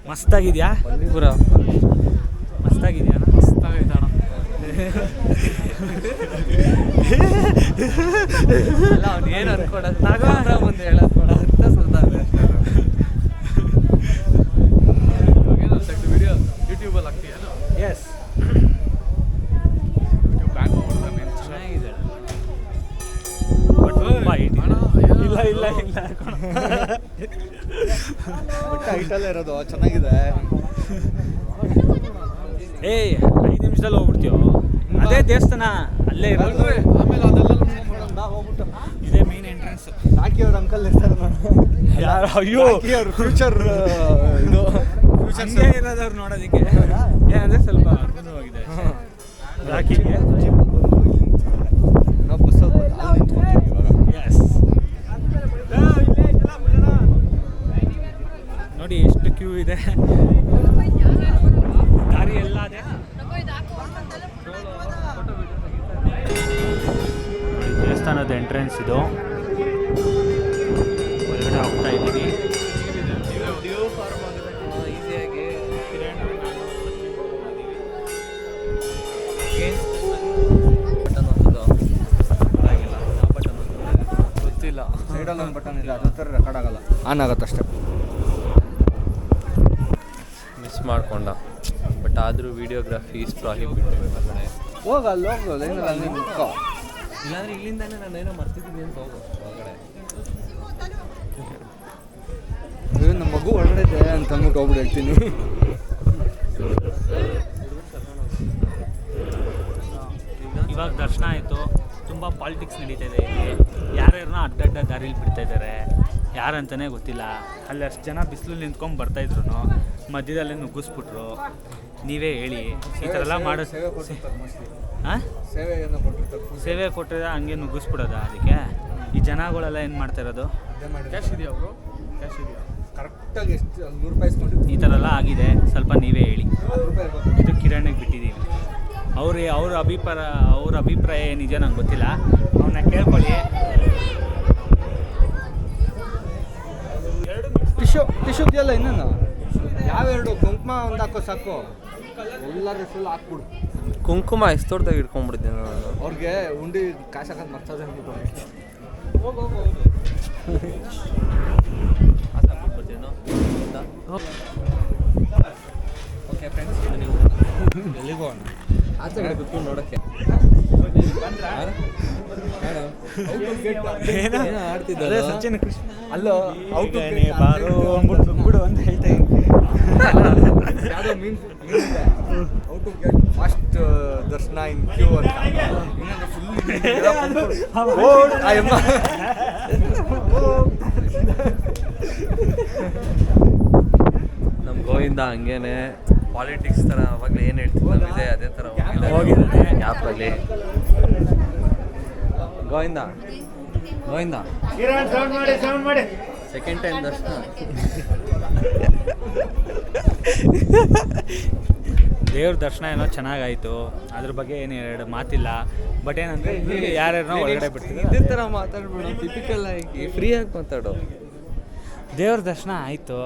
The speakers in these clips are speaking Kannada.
ಮಸ್ತಾಗಿದೆಯಾ ಪುರ ಮಸ್ತಾಗಿದೆಯಾ ಮಸ್ತಾಗೈತಣ. ಅಲ್ಲ ಅವ್ನು ಏನು ಅನ್ಕೊಡೋದು ನಾಗ ಮುಂದೆ ಹೇಳೋದು ಬೇಡ ಅಂತ ಸುತ್ತಾವೆ ಅಷ್ಟೇ. ವಿಡಿಯೋ ಯೂಟ್ಯೂಬಲ್ಲಿ ಹಾಕ್ತೀಯಲ್ಲ? ಎಸ್ ಯೂಟ್ಯೂಬ್ ಬ್ಯಾನ್ ಮಾಡ್ಬಿಡ್ತಾನೆ. ಚೆನ್ನಾಗಿದೆ ಬಟ್ ತುಂಬ ಹೈಟ್ ಇಲ್ಲ ಇಲ್ಲ ಇಲ್ಲ ಬಟ್ ಹೈಟಲ್ಲೇ ಇರೋದು ಚೆನ್ನಾಗಿದೆ. ಏಯ್ 5 ನಿಮಿಷದಲ್ಲಿ ಹೋಗ್ಬಿಡ್ತೀವೋ? ಅದೇ ದೇವಸ್ಥಾನ ಅಲ್ಲೇ ಇರೋದು. ಆಮೇಲೆ ಅದೆಲ್ಲ ಹೋಗ್ಬಿಟ್ಟು ಇದೇ ಮೇನ್ ಎಂಟ್ರೆನ್ಸ್. ರಾಕಿ ಅವ್ರ ಅಂಕಲ್ ಇರ್ತಾರೆ ಯಾರು? ಅಯ್ಯೋ ಅವ್ರ ಫ್ಯೂಚರ್ ಇದು ಹಂಗೆ ಇರೋದು ಅವ್ರು ನೋಡೋದಕ್ಕೆ. ಏನಂದ್ರೆ ಸ್ವಲ್ಪ ಅನುಭವವಾಗಿದೆ ರಾಕಿಗೆ. ನಾವು ಬಸ್ಸಲ್ಲಿ ಅಲ್ಲಿ ನಿಂತ್ಕೊತೀವಿ ಇವಾಗ. ಎಸ್ ನೋಡಿ ಎಷ್ಟು ಕ್ಯೂ ಇದೆ, ದಾರಿ ಎಲ್ಲ ಅದೇ. ದೇವಸ್ಥಾನದ ಎಂಟ್ರೆನ್ಸ್ ಇದು. ಒಳಗಡೆ ಹೋಗ್ತಾ ಇದ್ದೀವಿ. ಈಸಿಯಾಗಿ ಬಟನ್ ಗೊತ್ತಿಲ್ಲ. ಸೈಡಲ್ಲಿ ಒಂದು ಬಟನ್ ಇದೆ, ಅದ್ರ ಥರ ರೆಕಾರ್ಡ್ ಆಗಲ್ಲ, ಆನ್ ಆಗುತ್ತೆ ಅಷ್ಟೇ. ಮಿಸ್ ಮಾಡ್ಕೊಂಡ. ಬಟ್ ಆದರೂ ವಿಡಿಯೋಗ್ರಫಿ ಇಸ್ ಪ್ರಾಹಿಬಿಟೆಡ್ ಹೊರಗಡೆ. ಹೋಗ ಅಲ್ಲಿ ಹೋಗು ಲೈನಲ್ಲಿ ಅಲ್ಲಿ ನಿಂತ್ಕೋ. ಇಲ್ಲಾಂದ್ರೆ ಇಲ್ಲಿಂದಾನೆ ನಾನು ಏನೋ ಮರ್ತಿದ್ದೀನಿ ಅಂತ ಹೋಗು ಹೊರಗಡೆ. ನಮ್ಮ ಮಗು ಒಳಗಡೆ ಇದೆ ಅಂತ ಅಂದ್ಬಿಟ್ಟು ಹೋಗ್ಬಿಟ್ಟು ಹೇಳ್ತೀನಿ. ಇವಾಗ ದರ್ಶನ ಆಯಿತು. ತುಂಬ ಪಾಲಿಟಿಕ್ಸ್ ನಡೀತಾ ಇದೆ ಇಲ್ಲಿ. ಯಾರ್ಯಾರನ್ನ ಅಡ್ಡಡ್ಡ ದಾರಿಲಿ ಬಿಡ್ತಾ ಇದ್ದಾರೆ, ಯಾರಂತಲೇ ಗೊತ್ತಿಲ್ಲ. ಅಲ್ಲಿ ಅಷ್ಟು ಜನ ಬಿಸಿಲು ನಿಂತ್ಕೊಂಡು ಬರ್ತಾಯಿದ್ರು, ಮಧ್ಯದಲ್ಲೇ ನುಗ್ಗಿಸ್ಬಿಟ್ರು. ನೀವೇ ಹೇಳಿ, ಈ ಥರ ಎಲ್ಲ ಮಾಡೋ ಹಾಂ ಸೇವೆಯನ್ನು ಕೊಟ್ಟಿರ್ತಾರೆ. ಸೇವೆ ಕೊಟ್ಟರೆ ಹಂಗೆ ನುಗ್ಗಿಸ್ಬಿಡೋದ? ಅದಕ್ಕೆ ಈ ಜನಗಳೆಲ್ಲ ಏನು ಮಾಡ್ತಾ ಇರೋದು? ಕ್ಯಾಶ್ ಇದೆಯಾ ಅವರು? ಕ್ಯಾಶ್ ಇದೆಯಾ? ಕರೆಕ್ಟಾಗಿ ಎಷ್ಟು 100 ರೂಪಾಯಿ ಇಸ್ಕೊಂಡು ಈ ಥರ ಎಲ್ಲ ಆಗಿದೆ. ಸ್ವಲ್ಪ ನೀವೇ ಹೇಳಿ. 10 ರೂಪಾಯಿ ಇರ್ಬೇಕು. ಇದು ಕಿರಣಿಗೆ ಬಿಟ್ಟಿದ್ದೀವಿ. ಅವ್ರ ಅಭಿಪ್ರಾಯ ನಿಜ ನಂಗೆ ಗೊತ್ತಿಲ್ಲ, ಅವನ್ನ ಕೇಳ್ಕೊಳ್ಳಿ. ಟಿಶ್ಯೂ ಇದೆಯಲ್ಲ ಇನ್ನೇನು ಯಾವೆರಡು ಕುಂಕುಮ ಒಂದು ಹಾಕೋ ಸಾಕು, ಎಲ್ಲರೂ ಫುಲ್ ಹಾಕ್ಬಿಡು. ಕುಂಕುಮ ಎಷ್ಟು ದೊಡ್ಡದಾಗಿ ಇಟ್ಕೊಂಡ್ಬಿಡ್ತೀನಿ ನಾನು. ಅವ್ರಿಗೆ ಉಂಡಿ ಕಾಸು ಹಾಕೋದು ಮರ್ತದೆ ಅಂದ್ಬಿಟ್ಟು ಓಕೆ ಫ್ರೆಂಡ್ಸ್, ನೀವು ಎಲ್ಲಿಗೆ ಹೋಗೋಣ? ಆಚೆ ಕಡೆ ಕೂತ್ಕೊಂಡು ನೋಡೋಕ್ಕೆ ಆಡ್ತಿದ್ದ ಸಚಿನ್ ಕೃಷ್ಣ ಅಲ್ಲೋ ಔಟ್ ಬಾರೋ ಅಂದ್ಬಿಟ್ಟು ನುಗ್ಬಿಡು ಅಂತ ಹೇಳ್ತಾ ಯಾವುದೋ means out to get fast ದರ್ಶನ ಇನ್ ಕ್ಯೂ ಅಂತ. ನಮ್ಮ ಗೋವಿಂದ ಹಂಗೇನೆ ಪಾಲಿಟಿಕ್ಸ್ ಥರ ಅವಾಗಲೇ ಏನು ಹೇಳ್ತಿದ್ದ ಇದೆ ಅದೇ ಥರ ಹೋಗಿದ್ದಾನೆ ಆ್ಯಪಲ್ಲಿ. ಗೋವಿಂದ ಸೆಕೆಂಡ್ ಟೈಮ್ ದರ್ಶನ. ದೇವ್ರ ದರ್ಶನ ಏನೋ ಚೆನ್ನಾಗಾಯಿತು, ಅದ್ರ ಬಗ್ಗೆ ಏನು ಎರಡು ಮಾತಿಲ್ಲ. ಬಟ್ ಏನಂದರೆ ಇಲ್ಲಿ ಯಾರ್ಯಾರನ್ನೋ ಒಳಗಡೆ ಬಿಡ್ತೀವಿ. ಇದೇ ಥರ ಮಾತಾಡ್ಬೇಡ, ಟಿಪಿಕಲ್ ಆಗಿ ಫ್ರೀಯಾಗಿ ಮಾತಾಡೋ. ದೇವ್ರ ದರ್ಶನ ಆಯಿತು.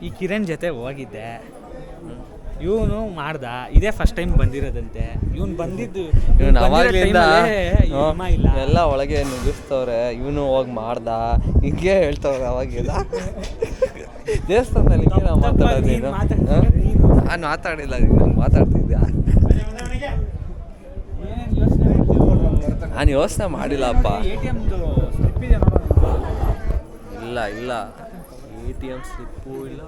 ಈ ಕಿರಣ್ ಜೊತೆ ಹೋಗಿದ್ದೆ, ಇವನು ಮಾಡ್ದ. ಇದೇ ಫಸ್ಟ್ ಟೈಮ್ ಬಂದಿರೋದಂತೆ. ಇವನು ಬಂದಿದ್ದು ಇವನು ಅವಾಗಲಿಂದ ಇಲ್ಲ, ಎಲ್ಲ ಒಳಗೆ ನುಗ್ಗಿಸ್ತವ್ರೆ. ಇವನು ಹೋಗಿ ಮಾಡ್ದ ಹಿಂಗೆ ಹೇಳ್ತವ್ರೆ ಅವಾಗಿಂದ. ದೇವಸ್ಥಾನದಲ್ಲಿ ಹಿಂಗೆ ನಾವು ಮಾತಾಡೋದೇನು? ನಾನು ಮಾತಾಡಿಲ್ಲ, ನಾನು ಮಾತಾಡ್ತಿದ್ದೆ. ನಾನು ಯೋಚನೆ ಮಾಡಿಲ್ಲಪ್ಪ. ಇಲ್ಲ ATM ಸ್ಲಿಪ್ಪು ಇಲ್ಲ.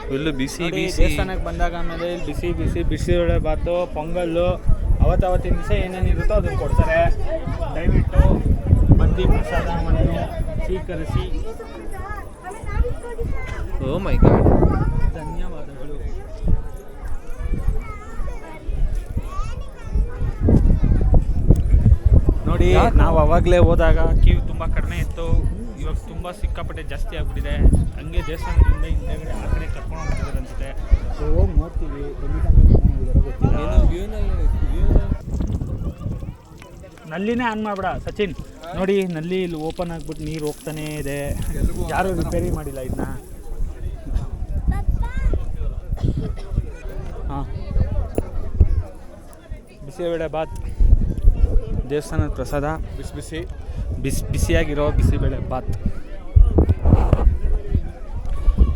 ಫುಲ್ಲು ಬಿಸಿ ದೇವಸ್ಥಾನಕ್ಕೆ ಬಂದಾಗ ಆಮೇಲೆ ಬಿಸಿಬೇಳೆ ಬಾತು, ಪೊಂಗಲ್ಲು, ಅವತ್ತಿನ ದಿವಸ ಏನೇನಿರುತ್ತೋ ಅದನ್ನು ಕೊಡ್ತಾರೆ. ದಯವಿಟ್ಟು ಬಂದು ಪ್ರಸಾದವನ್ನು ಸ್ವೀಕರಿಸಿ. ಓ ಮೈ ಗಾಡ್, ಧನ್ಯವಾದಗಳು. ನೋಡಿ, ನಾವು ಅವಾಗಲೇ ಹೋದಾಗ ಕ್ಯೂ ತುಂಬ ಕಡಿಮೆ ಇತ್ತು. ಇವಾಗ ತುಂಬ ಸಿಕ್ಕಾಪಟ್ಟೆ ಜಾಸ್ತಿ ಆಗ್ಬಿಟ್ಟಿದೆ. ಹಂಗೆ ದೇವಸ್ಥಾನದಿಂದ ಹಿಂದೆಗಡೆ ಆ ಕಡೆ ಕರ್ಕೊಂಡು ಹೋಗ್ತಿದ್ದಾರೆ ಅನಿಸುತ್ತೆ. ಹೋಗಿ ನೋಡ್ತೀವಿ. ನಲ್ಲಿನೇ ಆನ್ ಮಾಡ್ಬೇಡ ಸಚಿನ್. ನೋಡಿ ನಲ್ಲಿ ಇಲ್ಲಿ ಓಪನ್ ಆಗಿಬಿಟ್ಟು ನೀರು ಹೋಗ್ತಾನೇ ಇದೆ. ಯಾರೂ ರಿಪೇರಿ ಮಾಡಿಲ್ಲ ಇದನ್ನ. ಹಾಂ, ಬಿಸಿಬೇಳೆ ಬಾತ್ ದೇವಸ್ಥಾನದ ಪ್ರಸಾದ. ಬಿಸಿಯಾಗಿರೋ ಬಿಸಿಬೇಳೆ ಬಾತ್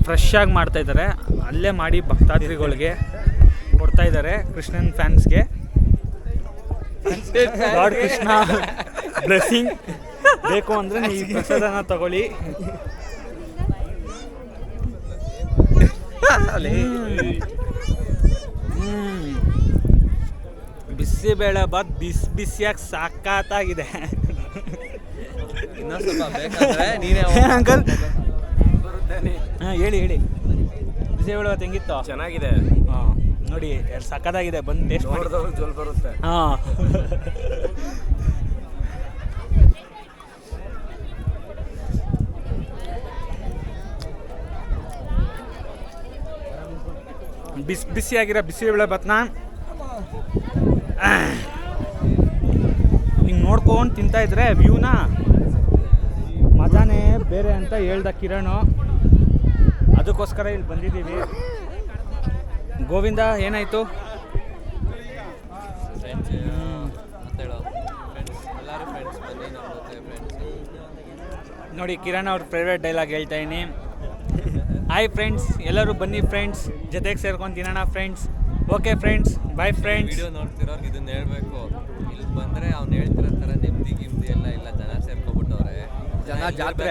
ಫ್ರೆಶ್ ಆಗಿ ಮಾಡ್ತಾಯಿದ್ದಾರೆ. ಅಲ್ಲೇ ಮಾಡಿ ಭಕ್ತಾದಿಗಳಿಗೆ ಕೊಡ್ತಾಯಿದ್ದಾರೆ. ಕೃಷ್ಣನ್ ಫ್ಯಾನ್ಸ್ಗೆ ಲಾರ್ಡ್ ಕೃಷ್ಣ ಬ್ಲೆಸ್ಸಿಂಗ್ ಬೇಕು ಅಂದರೆ ನೀವು ಈ ಪ್ರಸಾದನ ತಗೊಳ್ಳಿ. ಬಿಸಿಬೇಳೆ ಬಾತ್ ಬಿಸಿಯಾಗಿ ಸಾಕಾತಾಗಿದೆ. ಇನ್ನೊಂದು ಸ್ವಲ್ಪ ಬೇಕಾದ್ರೆ ನೀನೇ ಅಂಕಲ್ ಹಾಂ ಹೇಳಿ ಬಿಸಿಬೇಳೆ ಬಾತ್ ಹೆಂಗಿತ್ತು? ಚೆನ್ನಾಗಿದೆ. ಹಾಂ ನೋಡಿ ಸಕ್ಕತ್ತಾಗಿದೆ. ಬಂದು ಟೇಸ್ಟ್ ಮಾಡಿ. ಜೋಲ್ ಬರುತ್ತೆ. ಹಾಂ ಬಿಸಿಯಾಗಿರೋ ಬಿಸಿಬೇಳೆ ಬಾತ್ನ ಹಿಂಗೆ ನೋಡ್ಕೊಂಡು ತಿಂತಾಯಿದ್ರೆ ವ್ಯೂನ ಮಜಾನೇ ಬೇರೆ ಅಂತ ಹೇಳ್ದ ಕಿರಣು. ಅದಕ್ಕೋಸ್ಕರ ಇಲ್ಲಿ ಬಂದಿದ್ದೀವಿ. ಗೋವಿಂದ ಏನಾಯಿತು? ಫ್ರೆಂಡ್ಸ್ ಮಾತಾಡೋ ಫ್ರೆಂಡ್ಸ್ ಎಲ್ಲರೂ ಫ್ರೆಂಡ್ಸ್ ಬನ್ನಿ ನಮ್ಮ ಜೊತೆ ಫ್ರೆಂಡ್ಸ್. ನೋಡಿ ಕಿರಣ್ ಅವ್ರ ಫೇವ್ರೇಟ್ ಡೈಲಾಗ್ ಹೇಳ್ತಾ ಇದೀನಿ. ಹಾಯ್ ಫ್ರೆಂಡ್ಸ್, ಎಲ್ಲರೂ ಬನ್ನಿ ಫ್ರೆಂಡ್ಸ್, ಜೊತೆಗೆ ಸೇರ್ಕೊಂಡು ತಿನ್ನೋಣ friends. Okay friends, bye friends. Video ನೋಡ್ತಿರೋರ್ಗೆ ಇದನ್ನ ಹೇಳ್ಬೇಕು, ಇಲ್ಲಿ ಬಂದರೆ ಅವ್ನು ಹೇಳ್ತಿರೋ ಥರ ನೆಮ್ಮದಿ ಗಿಮ್ದಿ ಎಲ್ಲ ಇಲ್ಲ, ಜನ ಸೇರ್ಕೊಬಿಟ್ಟವ್ರೆ. ಜನ ಜಾತ್ರೆ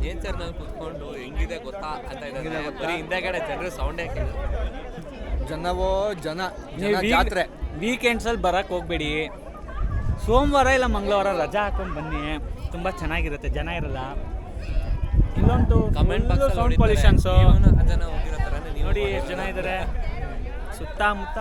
ಏನು ಸರ್ ನಾನು ಕುತ್ಕೊಂಡು ಹೆಂಗಿದೆ ಗೊತ್ತಾ ಅಂತ ಇದ್ದಾರೆ. ಬರೀ ಹಿಂದೆಗಡೆ ಜನರು ಸೌಂಡೇ ಕೇಳಿ. ಜನ ಜಾತ್ರೆ. ವೀಕೆಂಡ್ಸಲ್ಲಿ ಬರೋಕ್ಕೆ ಹೋಗ್ಬೇಡಿ. ಸೋಮವಾರ ಇಲ್ಲ ಮಂಗಳವಾರ ರಜಾ ಹಾಕೊಂಡು ಬನ್ನಿ, ತುಂಬ ಚೆನ್ನಾಗಿರುತ್ತೆ, ಜನ ಇರಲ್ಲ. ಇಲ್ಲೊಂದು ಕಮೆಂಟ್ ಬಾಕ್ಸ್ ಸೌಂಡ್ ಪೊಲ್ಯೂಷನ್ಸು ಜನ ಹೋಗಿರೋ ಥರನೇ ನೋಡಿ ಎಷ್ಟು ಜನ ಇದ್ದಾರೆ ಸುತ್ತಮುತ್ತ.